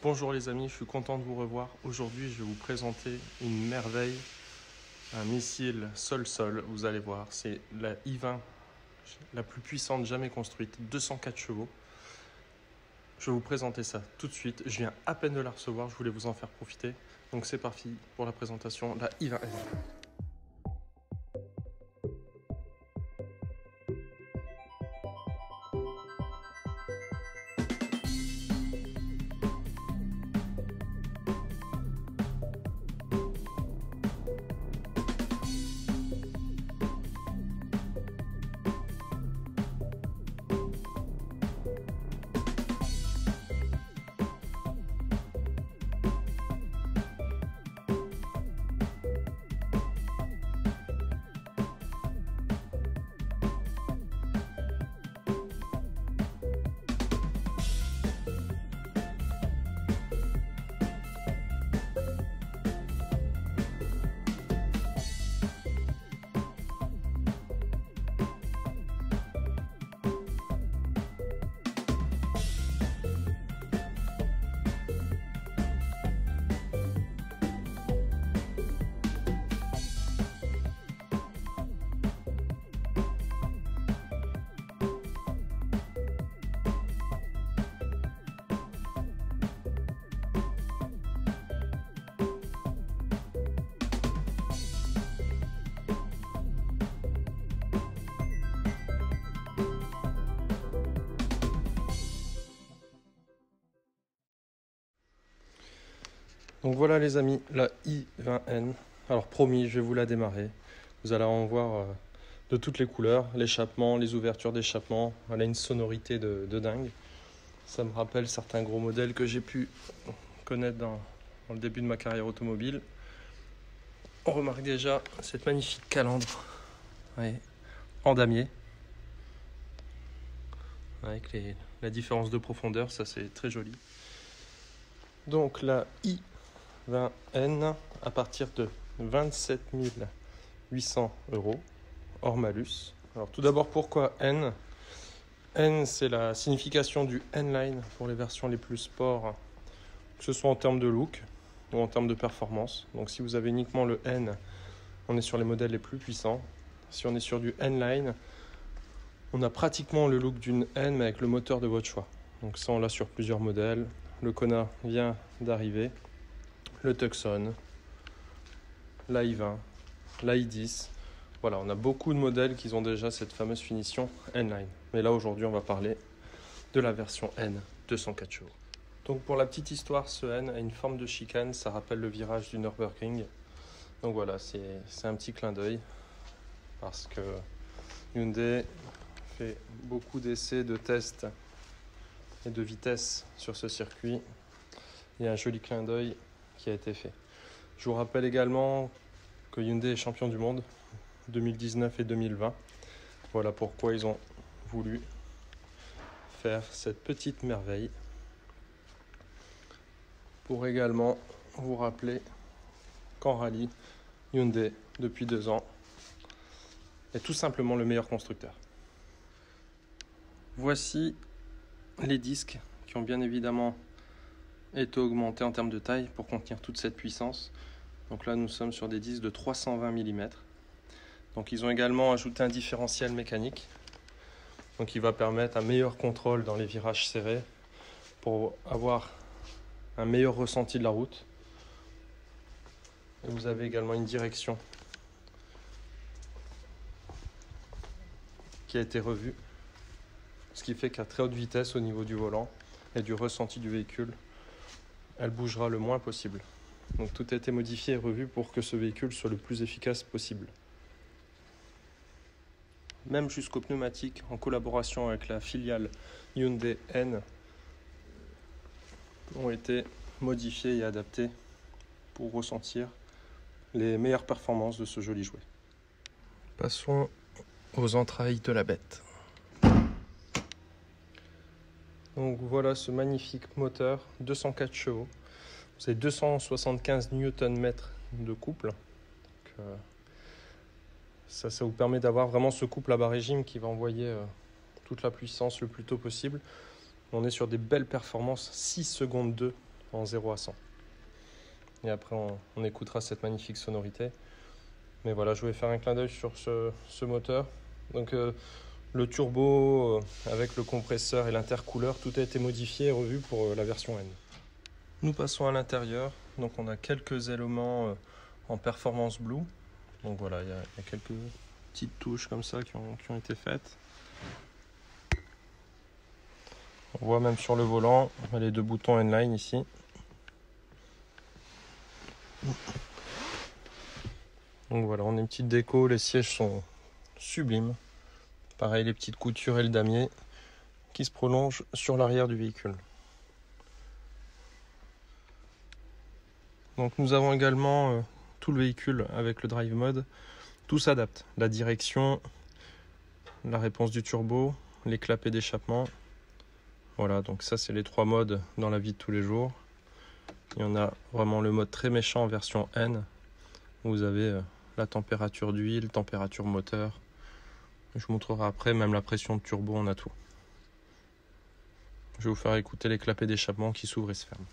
Bonjour les amis, je suis content de vous revoir. Aujourd'hui, je vais vous présenter une merveille, un missile sol-sol. Vous allez voir, c'est la I-20, la plus puissante jamais construite, 204 chevaux. Je vais vous présenter ça tout de suite. Je viens à peine de la recevoir, je voulais vous en faire profiter. Donc c'est parti pour la présentation, la I-20. Donc voilà les amis, la I-20N. Alors promis, je vais vous la démarrer. Vous allez en voir de toutes les couleurs, l'échappement, les ouvertures d'échappement. Elle a une sonorité de dingue. Ça me rappelle certains gros modèles que j'ai pu connaître dans le début de ma carrière automobile. On remarque déjà cette magnifique calandre, en damier. Avec la différence de profondeur, ça c'est très joli. Donc la I-20N à partir de 27 800 € hors malus. Alors tout d'abord, pourquoi N? N, c'est la signification du N-Line pour les versions les plus sport, que ce soit en termes de look ou en termes de performance. Donc si vous avez uniquement le N, on est sur les modèles les plus puissants. Si on est sur du N-Line, on a pratiquement le look d'une N mais avec le moteur de votre choix. Donc ça, on l'a sur plusieurs modèles. Le Kona vient d'arriver, le Tucson, la I-20, la I-10. Voilà, on a beaucoup de modèles qui ont déjà cette fameuse finition N-Line. Mais là, aujourd'hui, on va parler de la version N, 204 chevaux. Donc pour la petite histoire, ce N a une forme de chicane, ça rappelle le virage du Nürburgring. Donc voilà, c'est un petit clin d'œil parce que Hyundai fait beaucoup d'essais, de tests et de vitesse sur ce circuit. Il y a un joli clin d'œil qui a été fait. Je vous rappelle également que Hyundai est champion du monde 2019 et 2020. Voilà pourquoi ils ont voulu faire cette petite merveille. Pour également vous rappeler qu'en rallye, Hyundai, depuis 2 ans, est tout simplement le meilleur constructeur. Voici les disques qui ont bien évidemment été augmentés en termes de taille pour contenir toute cette puissance. Donc là, nous sommes sur des disques de 320 mm. Donc ils ont également ajouté un différentiel mécanique. Donc il va permettre un meilleur contrôle dans les virages serrés pour avoir un meilleur ressenti de la route. Et vous avez également une direction qui a été revue, ce qui fait qu'à très haute vitesse au niveau du volant et du ressenti du véhicule, elle bougera le moins possible. Donc tout a été modifié et revu pour que ce véhicule soit le plus efficace possible. Même jusqu'aux pneumatiques, en collaboration avec la filiale Hyundai N, ont été modifiés et adaptés pour ressentir les meilleures performances de ce joli jouet. Passons aux entrailles de la bête. Donc voilà ce magnifique moteur, 204 chevaux. Vous avez 275 Nm de couple. Donc, ça vous permet d'avoir vraiment ce couple à bas régime qui va envoyer toute la puissance le plus tôt possible. On est sur des belles performances, 6 secondes 2 en 0 à 100. Et après on écoutera cette magnifique sonorité. Mais voilà, je voulais faire un clin d'œil sur ce moteur. Donc le turbo avec le compresseur et l'intercooleur, tout a été modifié et revu pour la version N. Nous passons à l'intérieur. Donc on a quelques éléments en performance blue. Donc voilà, il y a quelques petites touches comme ça qui ont été faites. On voit même sur le volant les deux boutons N-Line ici. Donc voilà, on a une petite déco, les sièges sont sublimes. Pareil, les petites coutures et le damier qui se prolongent sur l'arrière du véhicule. Donc nous avons également tout le véhicule avec le drive mode. Tout s'adapte, la direction, la réponse du turbo, les clapets d'échappement. Voilà, donc ça c'est les 3 modes dans la vie de tous les jours. Il y en a vraiment le mode très méchant en version N. Où vous avez la température d'huile, température moteur. Je vous montrerai après, même la pression de turbo, on a tout. Je vais vous faire écouter les clapets d'échappement qui s'ouvrent et se ferment.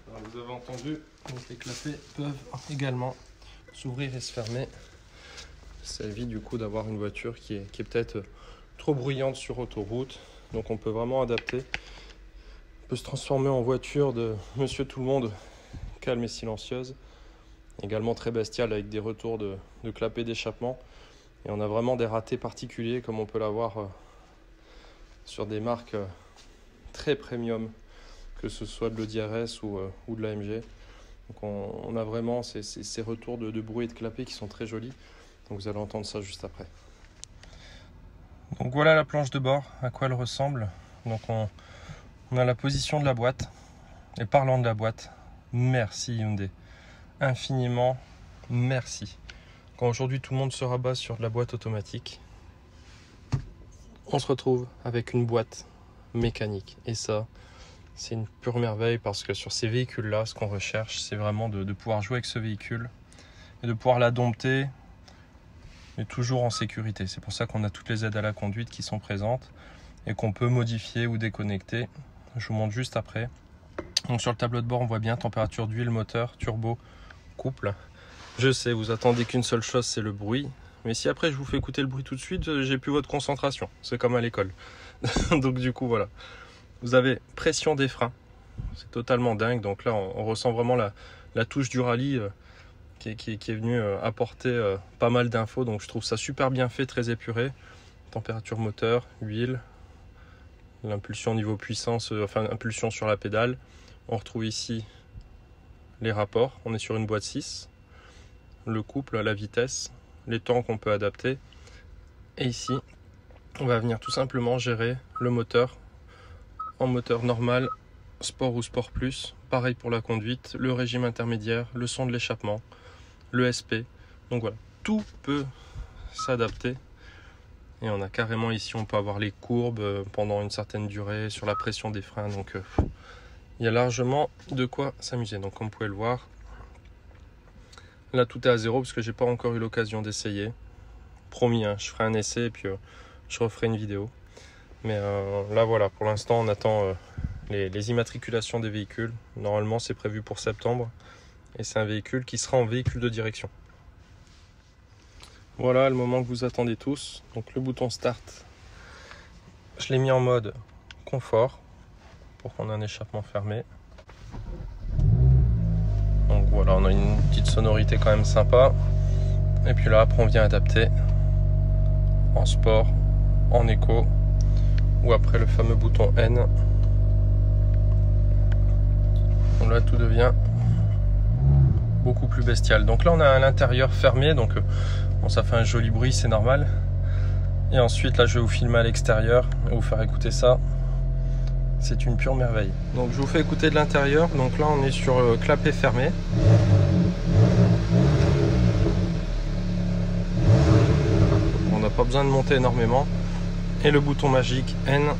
Alors, vous avez entendu, donc les clapets peuvent également s'ouvrir et se fermer. Ça évite du coup d'avoir une voiture qui est peut-être trop bruyante sur autoroute. Donc on peut vraiment adapter. On peut se transformer en voiture de Monsieur Tout-le-Monde, calme et silencieuse. Également très bestiale avec des retours de clapets d'échappement. Et on a vraiment des ratés particuliers comme on peut l'avoir sur des marques très premium, que ce soit de l'Audi RS ou de l'AMG. Donc on a vraiment ces retours de bruit et de clapets qui sont très jolis. Donc vous allez entendre ça juste après. Donc voilà la planche de bord, à quoi elle ressemble. Donc on a la position de la boîte. Et parlant de la boîte, merci Hyundai. Infiniment merci. Quand aujourd'hui tout le monde se rabat sur de la boîte automatique, on se retrouve avec une boîte mécanique. Et ça, c'est une pure merveille parce que sur ces véhicules-là, ce qu'on recherche, c'est vraiment de pouvoir jouer avec ce véhicule et de pouvoir la dompter, mais toujours en sécurité. C'est pour ça qu'on a toutes les aides à la conduite qui sont présentes et qu'on peut modifier ou déconnecter. Je vous montre juste après. Donc sur le tableau de bord, on voit bien température d'huile, moteur, turbo, couple. Je sais, vous attendez qu'une seule chose, c'est le bruit. Mais si après je vous fais écouter le bruit tout de suite, j'ai plus votre concentration. C'est comme à l'école. Donc du coup, voilà. Vous avez pression des freins. C'est totalement dingue. Donc là, on ressent vraiment la touche du rallye qui est venue apporter pas mal d'infos. Donc je trouve ça super bien fait, très épuré. Température moteur, huile, l'impulsion niveau puissance, enfin impulsion sur la pédale. On retrouve ici les rapports. On est sur une boîte 6. Le couple, la vitesse, les temps qu'on peut adapter. Et ici, on va venir tout simplement gérer le moteur en moteur normal, sport ou sport plus. Pareil pour la conduite, le régime intermédiaire, le son de l'échappement, le SP. Donc voilà, tout peut s'adapter. Et on a carrément ici, on peut avoir les courbes pendant une certaine durée sur la pression des freins. Donc il y a largement de quoi s'amuser. Donc comme vous pouvez le voir, là tout est à zéro parce que j'ai pas encore eu l'occasion d'essayer. Promis, hein, je ferai un essai et puis je referai une vidéo. Mais là voilà, pour l'instant on attend les immatriculations des véhicules. Normalement c'est prévu pour septembre. Et c'est un véhicule qui sera en véhicule de direction. Voilà le moment que vous attendez tous. Donc le bouton start, je l'ai mis en mode confort pour qu'on ait un échappement fermé. Donc voilà, on a une petite sonorité quand même sympa. Et puis là après on vient adapter en sport, en éco, ou après le fameux bouton N. Donc là tout devient beaucoup plus bestial. Donc là on a à l'intérieur fermé, donc bon, ça fait un joli bruit, c'est normal. Et ensuite là je vais vous filmer à l'extérieur et vous faire écouter ça. C'est une pure merveille. Donc je vous fais écouter de l'intérieur. Donc là on est sur clapet fermé. On n'a pas besoin de monter énormément. Et le bouton magique N.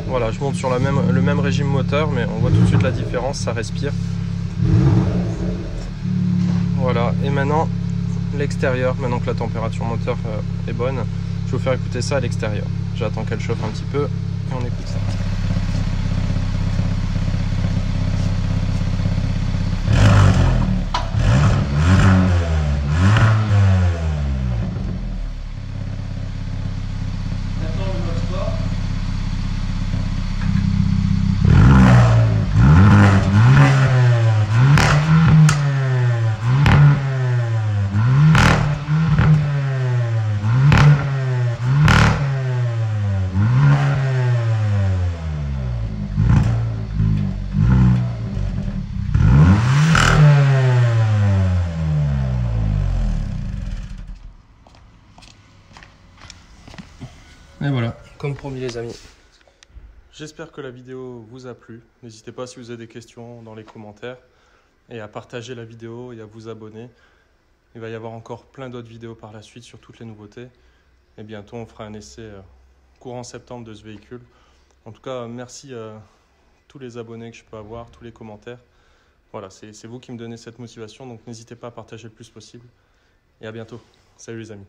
Voilà, je monte sur le même régime moteur, mais on voit tout de suite la différence, ça respire. Voilà, et maintenant l'extérieur, maintenant que la température moteur est bonne, je vais vous faire écouter ça à l'extérieur. J'attends qu'elle chauffe un petit peu et on écoute ça. Et voilà, comme promis les amis. J'espère que la vidéo vous a plu. N'hésitez pas si vous avez des questions dans les commentaires et à partager la vidéo et à vous abonner. Il va y avoir encore plein d'autres vidéos par la suite sur toutes les nouveautés. Et bientôt on fera un essai courant septembre de ce véhicule. En tout cas, merci à tous les abonnés que je peux avoir, tous les commentaires. Voilà, c'est vous qui me donnez cette motivation, donc n'hésitez pas à partager le plus possible. Et à bientôt. Salut les amis.